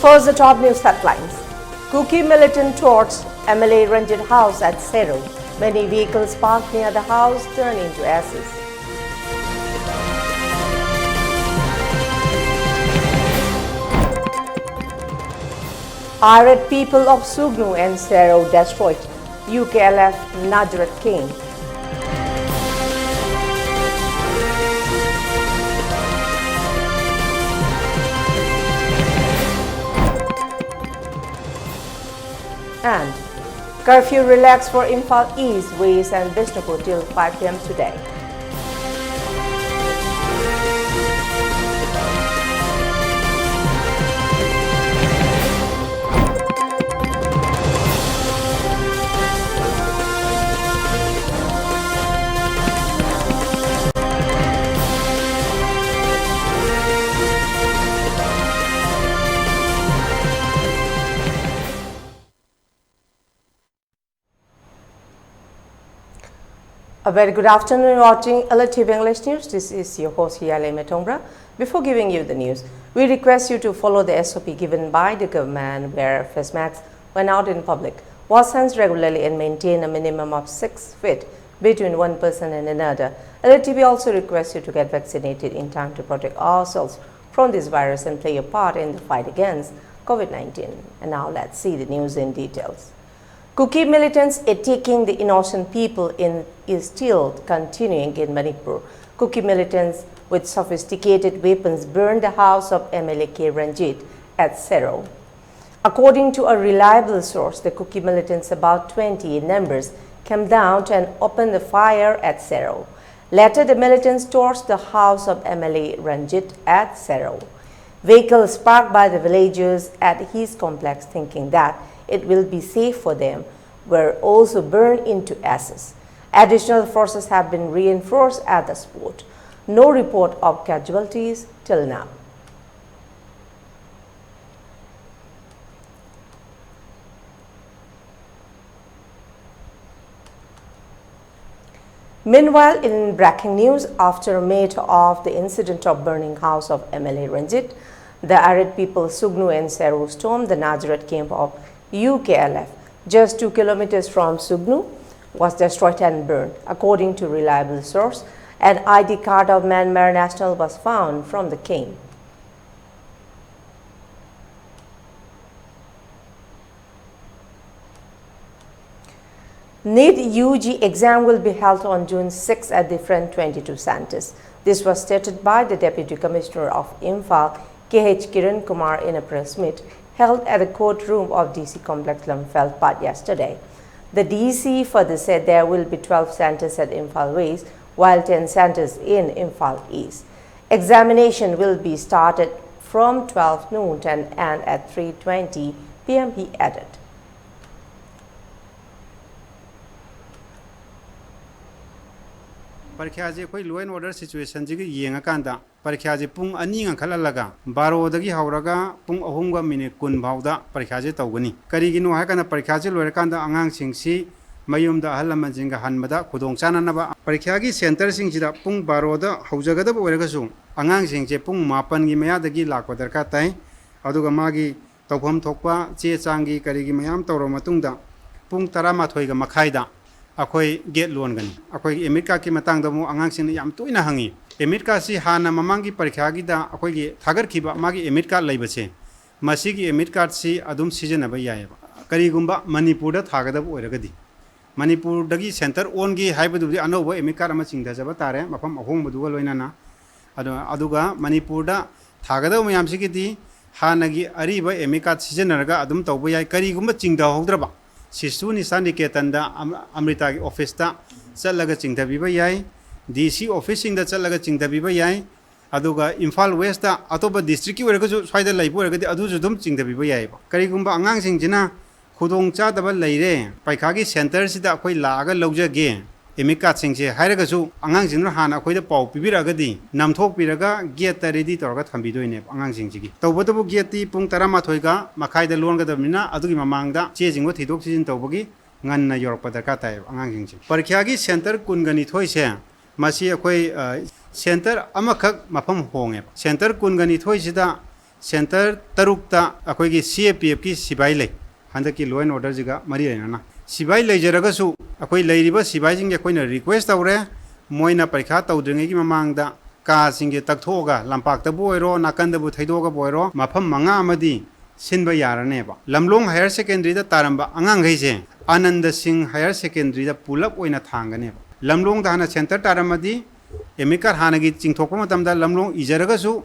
First, the top news headlines. Kuki militant torched MLA Ranjit house at Seru. Many vehicles parked near the house turned into ashes. Irate people of Sugnu and Seru destroyed UKLF Najrat King. And curfew relaxed for Imphal East, West and Bishnupur till 5 p.m. today. A very good afternoon watching ELITETV English News. This is your host Leima. Before giving you the news, we request you to follow the SOP given by the government, wear face masks when out in public, wash hands regularly and maintain a minimum of 6 feet between one person and another. ELITETV also requests you to get vaccinated in time to protect ourselves from this virus and play a part in the fight against COVID-19. And now let's see the news in details. Kuki militants attacking the innocent people is still continuing in Manipur. Kuki militants with sophisticated weapons burned the house of MLA Ranjit at Seru. According to a reliable source, the Kuki militants, about 20 in numbers, came down and opened the fire at Seru. Later, the militants torched the house of MLA Ranjit at Seru. Vehicles parked by the villagers at his complex thinking that it will be safe for them were also burned into ashes. Additional forces have been reinforced at the spot. No report of casualties till now. Meanwhile, in breaking news, after a minute of the incident of burning house of MLA Ranjit, the Irate people Sugnu and Seru stormed the Najrat camp of UKLF, just 2 kilometers from Sugnu, was destroyed and burned. According to reliable source, an ID card of Myanmar national was found from the camp. NEET UG exam will be held on June 6 at different 22 centers. This was stated by the Deputy Commissioner of Imphal, KH Kiran Kumar, in a press meet held at the courtroom of DC Complex Lamphelt Part yesterday. The DC further said there will be 12 centers at Imphal West, while 10 centers in Imphal East. Examination will be started from 12 noon and end at 3:20 p.m. he added. परीक्षा जे कोई लो and order situation जी येंगा कांदा परीक्षा जे पुंग अनि nga khalallaga baro dagi hauraga pung ahum ga minute kun bauda parikha je tawgani karigino ha kana parikha je loira kanda angang singsi mayum da halama jinga hanmada khudong chana naba parikha gi center sing sida pung baro da haujaga da boiraga su angang sing je pung mapan gi maya dagi lakwa darka tai aduga magi tawpham thokpa che changi karigi mayam tawro matungda pung 12 ga makhai da akoi get loan gani akoi emit ki matang da mo angang sin yam tuina hangi emit si hana mamangi parikha gi da akoi gi thagar khiba magi emit ka leibache masi gi emit si adum season ba yai kari gumba manipur da thaga da oiragadi manipur dagi center on gi haibadu di anobo emit card ama chingda jaba tare mafam ahong budu ga loina na aduga manipur da thaga da mayam sigi di hana gi ari ba emit card season raga adum tawba yai kari gumba chingda hogdraba Sisu ni Sanikeetanda Amrita office ta chalaga chingdabiba yai DC office sing da chalaga chingdabiba yai aduga Imphal West ta atoba district ki oiraga ju swaida laibu oiraga adu ju dum chingdabiba yai ba karigumba angang sing jina khudong cha daba leire paikha gi center sida akoi laaga laujage emika sing se hairaga ju angang jin hana akoi da pau pibiraga di namthok piraga gate ta ready torga thambidoine angang sing ji tawbatabu gate ti pung 12 ga makhai da lon ga damina adugi mamangda che jingwa thidok sijin tawbagi nganna yorpa darka tai angang sing ji parikha gi center kungani thoi se masi akoi center amakhak mafam honge center kungani thoi sida center tarukta akoigi CAPF ki sibai lei handaki law and order jiga mari na sibai leijaraga su akoi leiriba sibai jing ge koina request tawre moina parikha tawdringe gi mamangda ka singe takthoga lampakta boiro nakanda bu thaidoga boiro mafam manga amadi sinba yarane ba lamlong higher secondary da taramba angang heise Anand Singh higher secondary da pulap oina thangane ba lamlong da hana center taramadi emikar hanagi chingthokpa matamda lamlong ijaraga su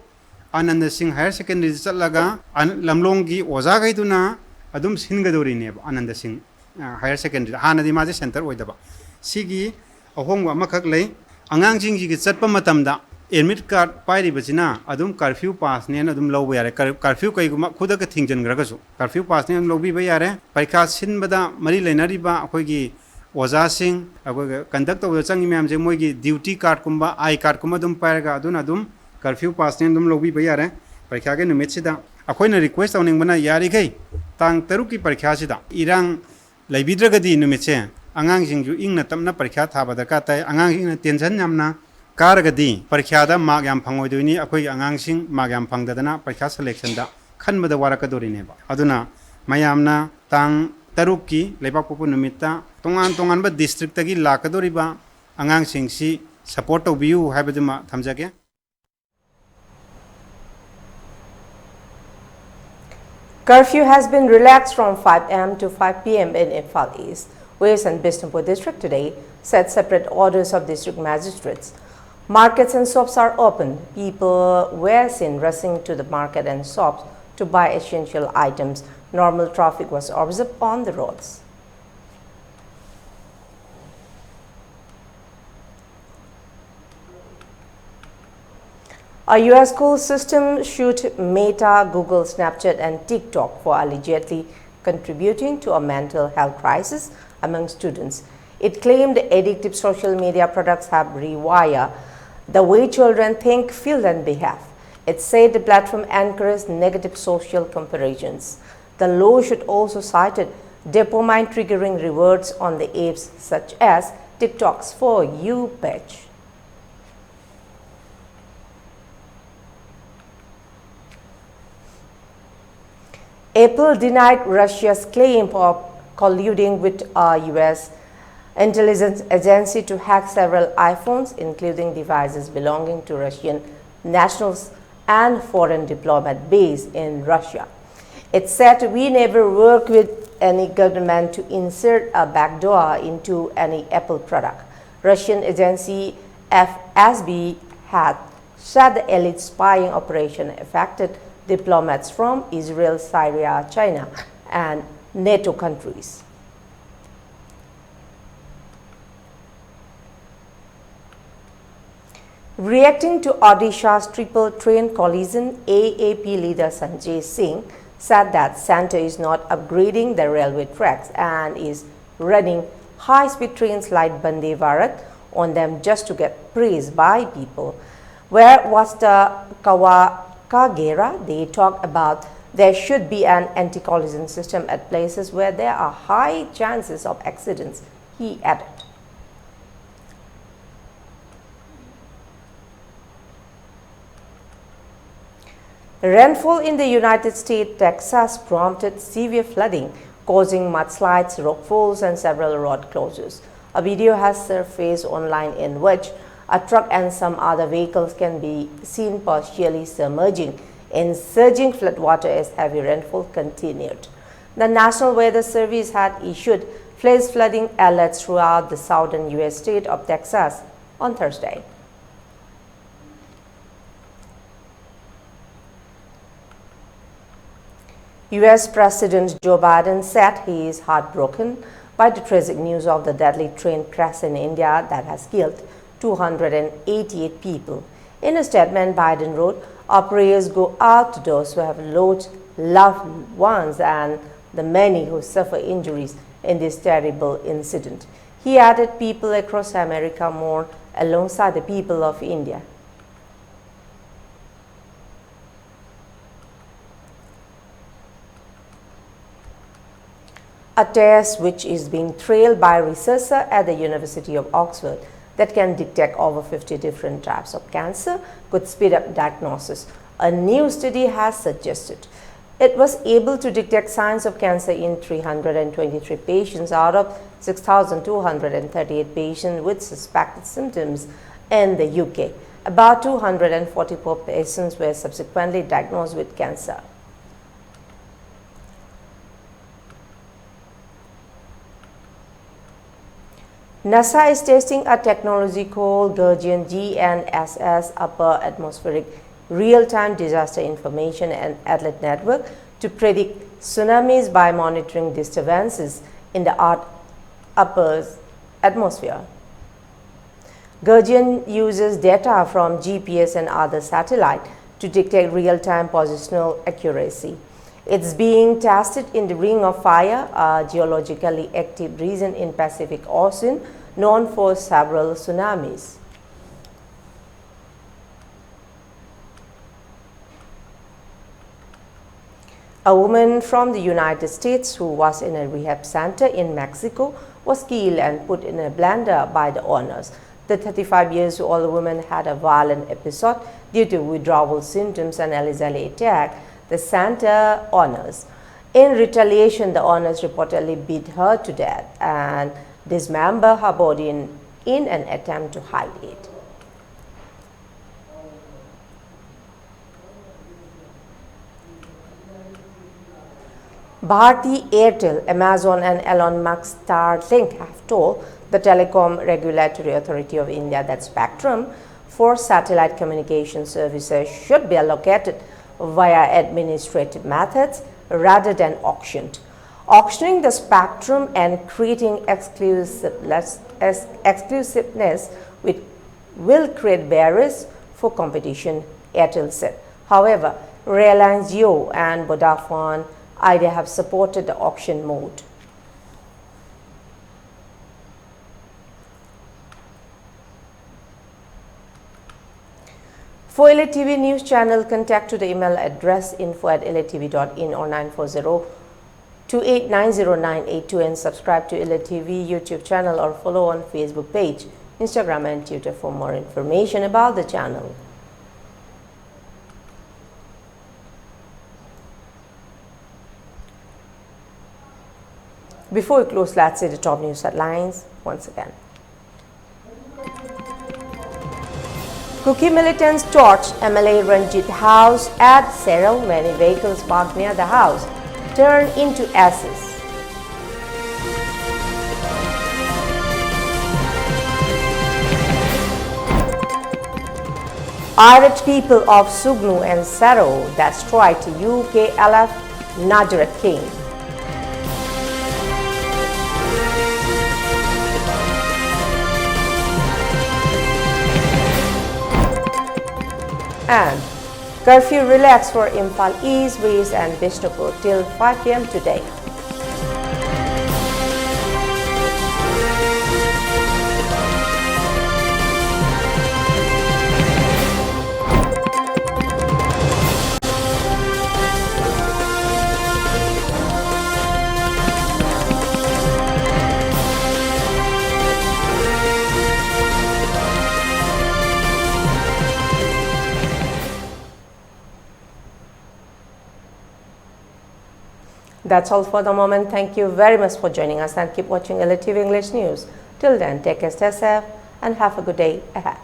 Anand Singh higher secondary chatlaga lamlong gi oja gaiduna adum singadori ne ba Anand Singh higher secondary hanadi ma center oidaba sigi ahong amakak lei angang jing gi chatpa matamda admit card pairi bachina adum curfew pass ne adum lawba yare curfew kai guma khuda ka thingjan graga su curfew pass ne lawbi ba yare parikha sinbada mari leinari ba akoi gi oja sing akoi conduct to changi myam je moi gi duty card kumba I card kuma dum pairaga adum curfew pass ne dum lawbi ba yare parikha ge numit sida akoi na request awning bana yari gai tang taru ki parikha sida irang laibidragadi numit che angang jing ju ingna tamna parikha thaba da ka tai angang jing na tension yamna Karagadi, Parikada, Magyam Pangoduni, Akoi Angangsing, Magyam Pangdana, Parika selection da, Kanbada Warakadorineba. Aduna, Mayamna, Tang, Taruki, Lepapu Numita, Tongan district Tagi, Lakadoriba, Angangsing si, support of you, Habaduma, Tamjake. Curfew has been relaxed from 5 am to 5 pm in Imphal East, West and Bishnupur district today, said separate orders of district magistrates. Markets and shops are open. People were seen rushing to the market and shops to buy essential items. Normal traffic was observed on the roads. A US school system sued Meta, Google, Snapchat and TikTok for allegedly contributing to a mental health crisis among students. It claimed addictive social media products have rewired the way children think, feel and behave. It said the platform encouraged negative social comparisons. The law should also cite dopamine triggering rewards on the apps such as TikTok's For You page. Apple denied Russia's claim of colluding with a US intelligence agency to hack several iPhones, including devices belonging to Russian nationals and foreign diplomats based in Russia. It said, "We never work with any government to insert a backdoor into any Apple product." Russian agency FSB had said the elite spying operation affected diplomats from Israel, Syria, China, and NATO countries. Reacting to Odisha's triple train collision, AAP leader Sanjay Singh said that Centre is not upgrading the railway tracks and is running high-speed trains like Vande Bharat on them just to get praised by people. Where was the Kagera? They talk about there should be an anti-collision system at places where there are high chances of accidents, he added. Rainfall in the United States, Texas prompted severe flooding, causing mudslides, rockfalls, and several road closures. A video has surfaced online in which a truck and some other vehicles can be seen partially submerging in surging floodwater as heavy rainfall continued. The National Weather Service had issued flash flooding alerts throughout the southern U.S. state of Texas on Thursday. U.S. President Joe Biden said he is heartbroken by the tragic news of the deadly train crash in India that has killed 288 people. In a statement, Biden wrote, "Our prayers go out to those who have lost loved ones and the many who suffer injuries in this terrible incident." He added, "People across America mourn alongside the people of India." A test which is being trialed by researchers at the University of Oxford that can detect over 50 different types of cancer could speed up diagnosis. a new study has suggested. It was able to detect signs of cancer in 323 patients out of 6,238 patients with suspected symptoms in the UK. About 244 patients were subsequently diagnosed with cancer. NASA is testing a technology called GNSS Upper Atmospheric Real-Time Disaster Information and Alert Network to predict tsunamis by monitoring disturbances in the upper atmosphere. GNSS uses data from GPS and other satellites to detect real-time positional accuracy. It's being tested in the Ring of Fire, a geologically active region in Pacific Ocean known for several tsunamis. A woman from the United States who was in a rehab center in Mexico was killed and put in a blender by the owners. The 35-year-old woman had a violent episode due to withdrawal symptoms and allegedly attacked the center owners. In retaliation, the owners reportedly beat her to death and dismembered her body in an attempt to hide it. Bharti Airtel, Amazon and Elon Musk Starlink have told the Telecom Regulatory Authority of India that spectrum for satellite communication services should be allocated via administrative methods rather than auctioned. Auctioning the spectrum and creating exclusiveness will create barriers for competition, Airtel said. However, Reliance Jio and Vodafone Idea have supported the auction mode. For ELITETV News Channel, contact to the email address info@elitetv.in or 940-2890-982 and subscribe to ELITETV YouTube channel or follow on Facebook page, Instagram and Twitter for more information about the channel. Before we close, let's see the top news headlines once again. Kuki militants torched MLA Ranjit house at Serral. Many vehicles parked near the house turned into ashes. Irate people of Sugnu and Serral destroyed UKLF Najarat King. And curfew relaxed for Imphal East, West and Bishnupur till 5 p.m. today. That's all for the moment. Thank you very much for joining us and keep watching ELITETV English News. Till then, take care, stay safe and have a good day ahead.